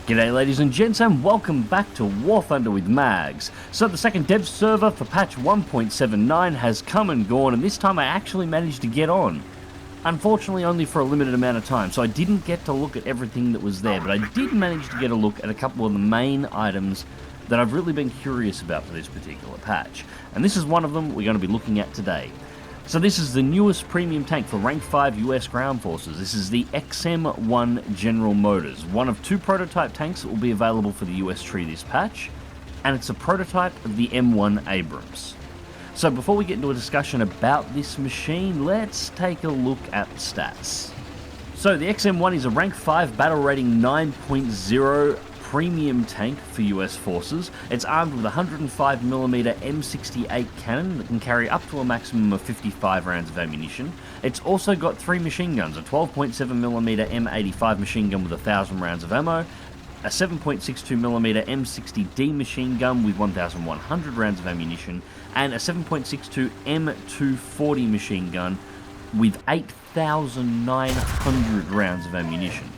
G'day ladies and gents, and welcome back to War Thunder with Mags. So the second dev server for patch 1.79 has come and gone, and this time I actually managed to get on. Unfortunately only for a limited amount of time, so I didn't get to look at everything that was there, but I did manage to get a look at a couple of the main items that I've really been curious about for this particular patch. And this is one of them we're going to be looking at today. So this is the newest premium tank for Rank 5 US Ground Forces. This is the XM-1 General Motors, one of two prototype tanks that will be available for the US tree this patch, and it's a prototype of the M1 Abrams. So before we get into a discussion about this machine, let's take a look at the stats. So the XM-1 is a Rank 5 battle rating 9.0 premium tank for US forces. It's armed with a 105mm M68 cannon that can carry up to a maximum of 55 rounds of ammunition. It's also got three machine guns, a 12.7mm M85 machine gun with 1,000 rounds of ammo, a 7.62mm M60D machine gun with 1,100 rounds of ammunition, and a 7.62 M240 machine gun with 8,900 rounds of ammunition.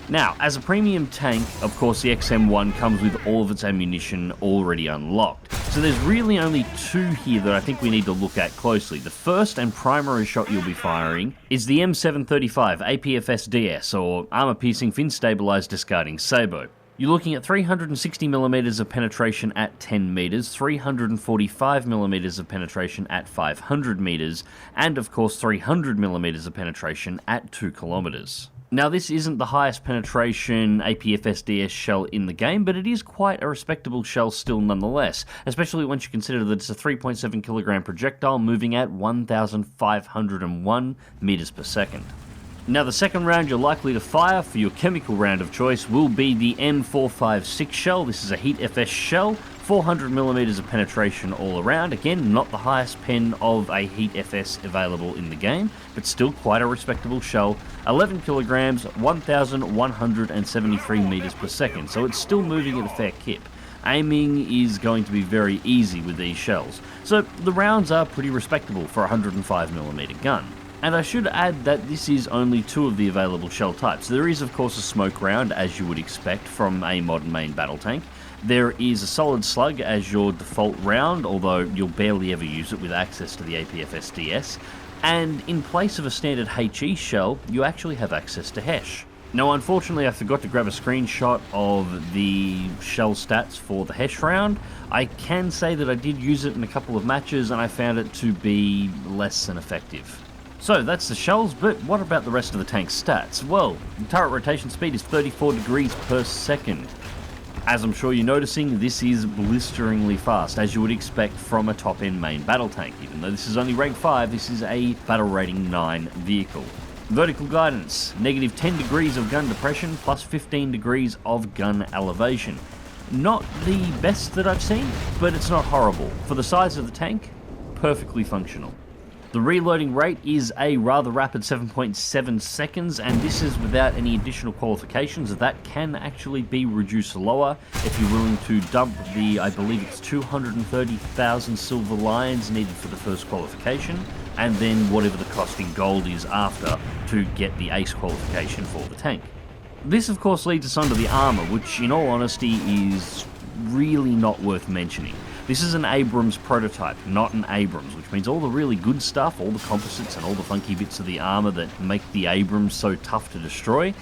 Now, as a premium tank, of course the XM-1 comes with all of its ammunition already unlocked. So there's really only two here that I think we need to look at closely. The first and primary shot you'll be firing is the M735 Apfsds, or Armor-Piercing Fin-Stabilized Discarding Sabot. You're looking at 360mm of penetration at 10 meters, 345mm of penetration at 500 meters, and of course 300mm of penetration at 2 kilometers. Now this isn't the highest penetration Apfsds shell in the game, but it is quite a respectable shell still nonetheless, especially once you consider that it's a 3.7 kilogram projectile moving at 1,501 meters per second. Now the second round you're likely to fire for your chemical round of choice will be the M456 shell. This is a Heat FS shell, 400mm of penetration all around. Again, not the highest pen of a Heat FS available in the game, but still quite a respectable shell. 11 kilograms, 1,173 meters per second, so it's still moving at a fair kip. Aiming is going to be very easy with these shells, so the rounds are pretty respectable for a 105mm gun. And I should add that this is only two of the available shell types. There is of course a smoke round, as you would expect from a modern main battle tank. There is a solid slug as your default round, although you'll barely ever use it with access to the Apfsds. And in place of a standard HE shell, you actually have access to HESH. Now unfortunately I forgot to grab a screenshot of the shell stats for the HESH round. I can say that I did use it in a couple of matches and I found it to be less than effective. So that's the shells, but what about the rest of the tank's stats? Well, the turret rotation speed is 34 degrees per second. As I'm sure you're noticing, this is blisteringly fast, as you would expect from a top-end main battle tank. Even though this is only rank 5, this is a battle rating 9 vehicle. Vertical guidance, negative 10 degrees of gun depression, plus 15 degrees of gun elevation. Not the best that I've seen, but it's not horrible. For the size of the tank, perfectly functional. The reloading rate is a rather rapid 7.7 seconds, and this is without any additional qualifications. That can actually be reduced lower if you're willing to dump the, I believe it's 230,000 silver lions needed for the first qualification, and then whatever the cost in gold is after to get the ace qualification for the tank. This of course leads us onto the armor, which in all honesty is really not worth mentioning. This is an Abrams prototype, not an Abrams, which means all the really good stuff, all the composites and all the funky bits of the armor that make the Abrams so tough to destroy,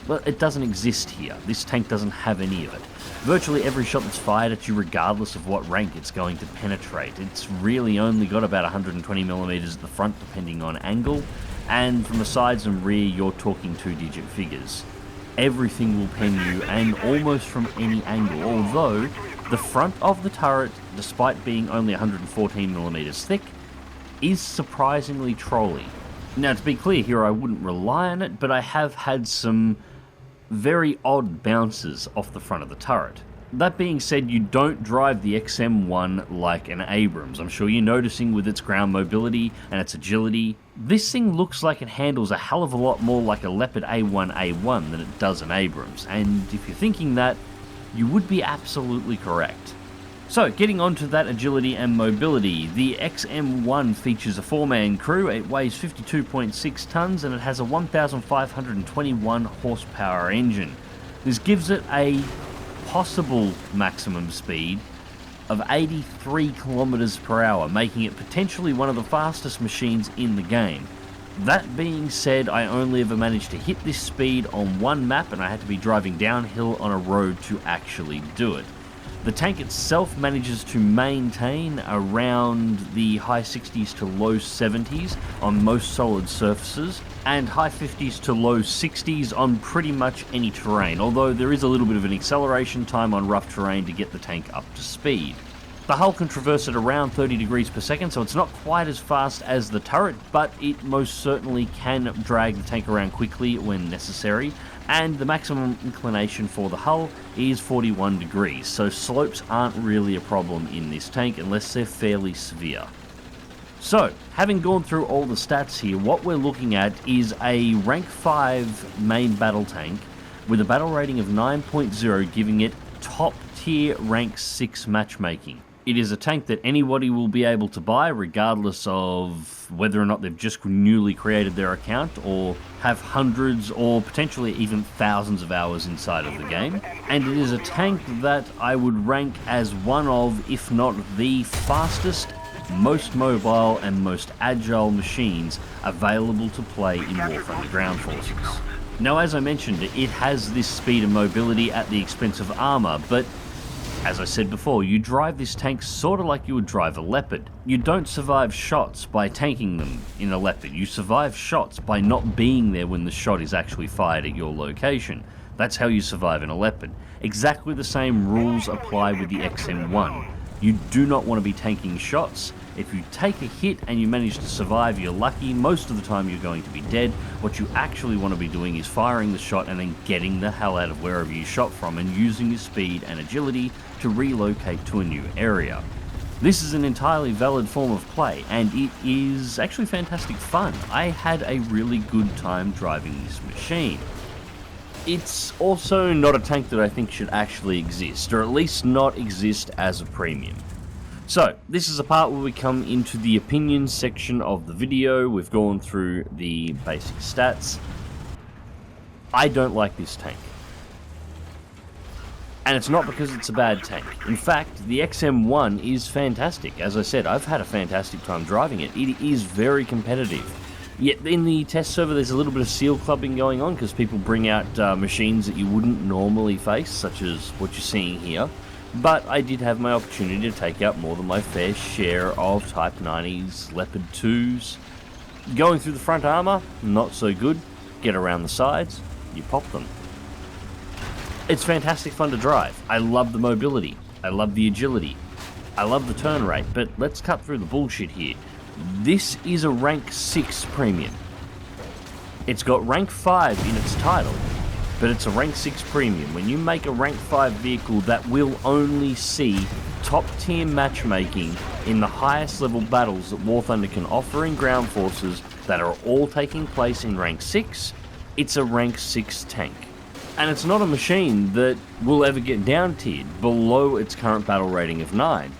well, it doesn't exist here. This tank doesn't have any of it. Virtually every shot that's fired at you, regardless of what rank it's going to penetrate. It's really only got about 120mm at the front, depending on angle, and from the sides and rear, you're talking 2-digit figures. Everything will pen you, and almost from any angle, although the front of the turret, despite being only 114mm thick, is surprisingly trolly. Now to be clear here, I wouldn't rely on it, but I have had some very odd bounces off the front of the turret. That being said, you don't drive the XM-1 like an Abrams. I'm sure you're noticing with its ground mobility and its agility. This thing looks like it handles a hell of a lot more like a Leopard A1A1 than it does an Abrams, and if you're thinking that, you would be absolutely correct. So, getting onto that agility and mobility, the XM-1 features a 4-man crew, it weighs 52.6 tons, and it has a 1,521 horsepower engine. This gives it a possible maximum speed of 83 kilometers per hour, making it potentially one of the fastest machines in the game. That being said, I only ever managed to hit this speed on one map, and I had to be driving downhill on a road to actually do it. The tank itself manages to maintain around the high 60s to low 70s on most solid surfaces, and high 50s to low 60s on pretty much any terrain, although there is a little bit of an acceleration time on rough terrain to get the tank up to speed. The hull can traverse at around 30 degrees per second, so it's not quite as fast as the turret, but it most certainly can drag the tank around quickly when necessary, and the maximum inclination for the hull is 41 degrees, so slopes aren't really a problem in this tank unless they're fairly severe. So, having gone through all the stats here, what we're looking at is a rank 5 main battle tank with a battle rating of 9.0, giving it top tier rank 6 matchmaking. It is a tank that anybody will be able to buy regardless of whether or not they've just newly created their account or have hundreds or potentially even thousands of hours inside of the game. And it is a tank that I would rank as one of, if not the fastest, most mobile and most agile machines available to play in Warframe Ground Forces. Now, as I mentioned, it has this speed and mobility at the expense of armor, but as I said before, you drive this tank sort of like you would drive a Leopard. You don't survive shots by tanking them in a Leopard. You survive shots by not being there when the shot is actually fired at your location. That's how you survive in a Leopard. Exactly the same rules apply with the XM-1. You do not want to be tanking shots. If you take a hit and you manage to survive, you're lucky. Most of the time you're going to be dead. What you actually want to be doing is firing the shot and then getting the hell out of wherever you shot from and using your speed and agility to relocate to a new area. This is an entirely valid form of play, and it is actually fantastic fun. I had a really good time driving this machine. It's also not a tank that I think should actually exist, or at least not exist as a premium. So, this is a part where we come into the opinions section of the video. We've gone through the basic stats. I don't like this tank. And it's not because it's a bad tank. In fact, the XM-1 is fantastic. As I said, I've had a fantastic time driving it. It is very competitive. Yet in the test server there's a little bit of seal clubbing going on because people bring out machines that you wouldn't normally face, such as what you're seeing here. But I did have my opportunity to take out more than my fair share of Type 90s, Leopard 2s. Going through the front armor, not so good. Get around the sides, you pop them. It's fantastic fun to drive. I love the mobility. I love the agility. I love the turn rate, but let's cut through the bullshit here. This is a rank 6 premium. It's got rank 5 in its title, but it's a rank 6 premium. When you make a rank 5 vehicle that will only see top tier matchmaking in the highest level battles that War Thunder can offer in ground forces that are all taking place in rank 6, it's a rank 6 tank. And it's not a machine that will ever get down tiered below its current battle rating of 9.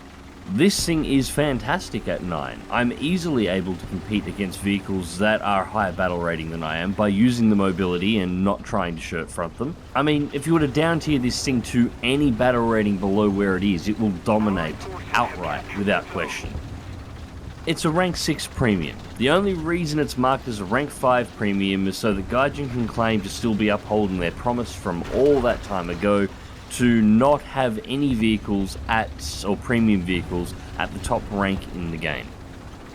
This thing is fantastic at 9. I'm easily able to compete against vehicles that are higher battle rating than I am by using the mobility and not trying to shirt front them. I mean, if you were to down tier this thing to any battle rating below where it is, it will dominate outright without question. It's a rank 6 premium. The only reason it's marked as a rank 5 premium is so that Gaijin can claim to still be upholding their promise from all that time ago to not have any vehicles or premium vehicles at the top rank in the game.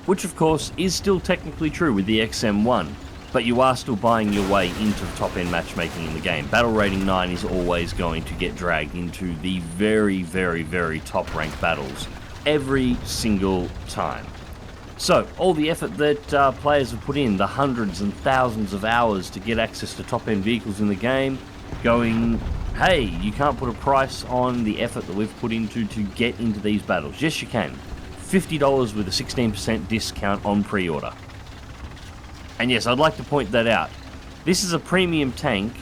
Which of course is still technically true with the XM-1, but you are still buying your way into the top end matchmaking in the game. Battle rating 9 is always going to get dragged into the very, very, very top rank battles every single time. So, all the effort that players have put in, the hundreds and thousands of hours to get access to top-end vehicles in the game, going, hey, you can't put a price on the effort that we've put into to get into these battles. Yes, you can. $50 with a 16% discount on pre-order. And yes, I'd like to point that out. This is a premium tank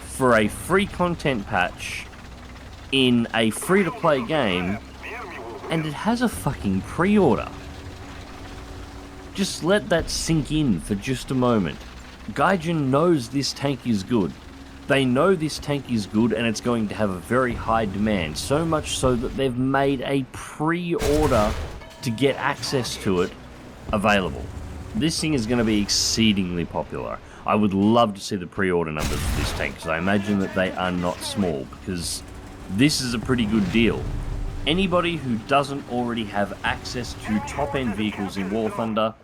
for a free content patch in a free-to-play game, and it has a fucking pre-order. Just let that sink in for just a moment. Gaijin knows this tank is good. They know this tank is good and it's going to have a very high demand, so much so that they've made a pre-order to get access to it available. This thing is going to be exceedingly popular. I would love to see the pre-order numbers for this tank, because I imagine that they are not small, because this is a pretty good deal. Anybody who doesn't already have access to top-end vehicles in War Thunder,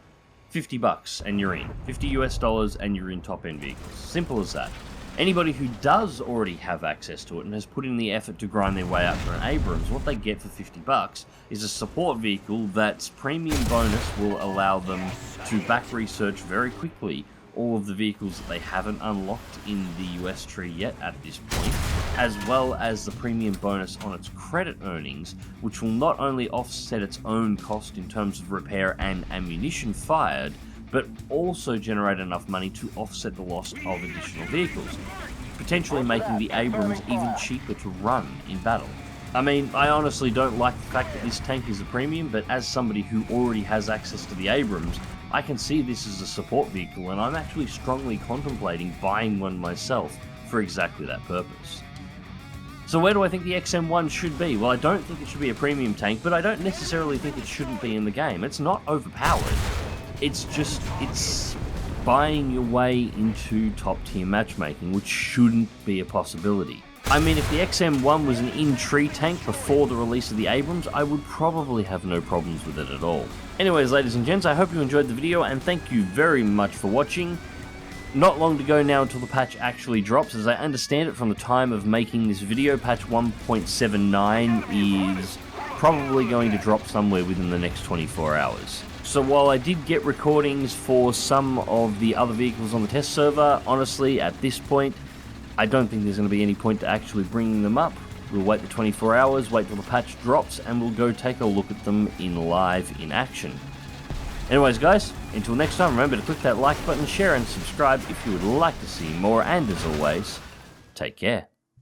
$50 and you're in. $50 US and you're in top-end vehicles. Simple as that. Anybody who does already have access to it and has put in the effort to grind their way up for an Abrams, what they get for $50 is a support vehicle that's premium bonus will allow them to back research very quickly all of the vehicles that they haven't unlocked in the US tree yet at this point, as well as the premium bonus on its credit earnings, which will not only offset its own cost in terms of repair and ammunition fired, but also generate enough money to offset the loss of additional vehicles, potentially making the Abrams even cheaper to run in battle. I mean, I honestly don't like the fact that this tank is a premium, but as somebody who already has access to the Abrams, I can see this as a support vehicle, and I'm actually strongly contemplating buying one myself for exactly that purpose. So where do I think the XM-1 should be? Well, I don't think it should be a premium tank, but I don't necessarily think it shouldn't be in the game. It's not overpowered. It's just, it's buying your way into top tier matchmaking, which shouldn't be a possibility. I mean, if the XM-1 was an in-tree tank before the release of the Abrams, I would probably have no problems with it at all. Anyways, ladies and gents, I hope you enjoyed the video, and thank you very much for watching. Not long to go now until the patch actually drops. As I understand it from the time of making this video, patch 1.79 is probably going to drop somewhere within the next 24 hours. So while I did get recordings for some of the other vehicles on the test server, honestly, at this point, I don't think there's going to be any point to actually bringing them up. We'll wait the 24 hours, wait till the patch drops, and we'll go take a look at them in action. Anyways guys, until next time, remember to click that like button, share and subscribe if you would like to see more, and as always, take care.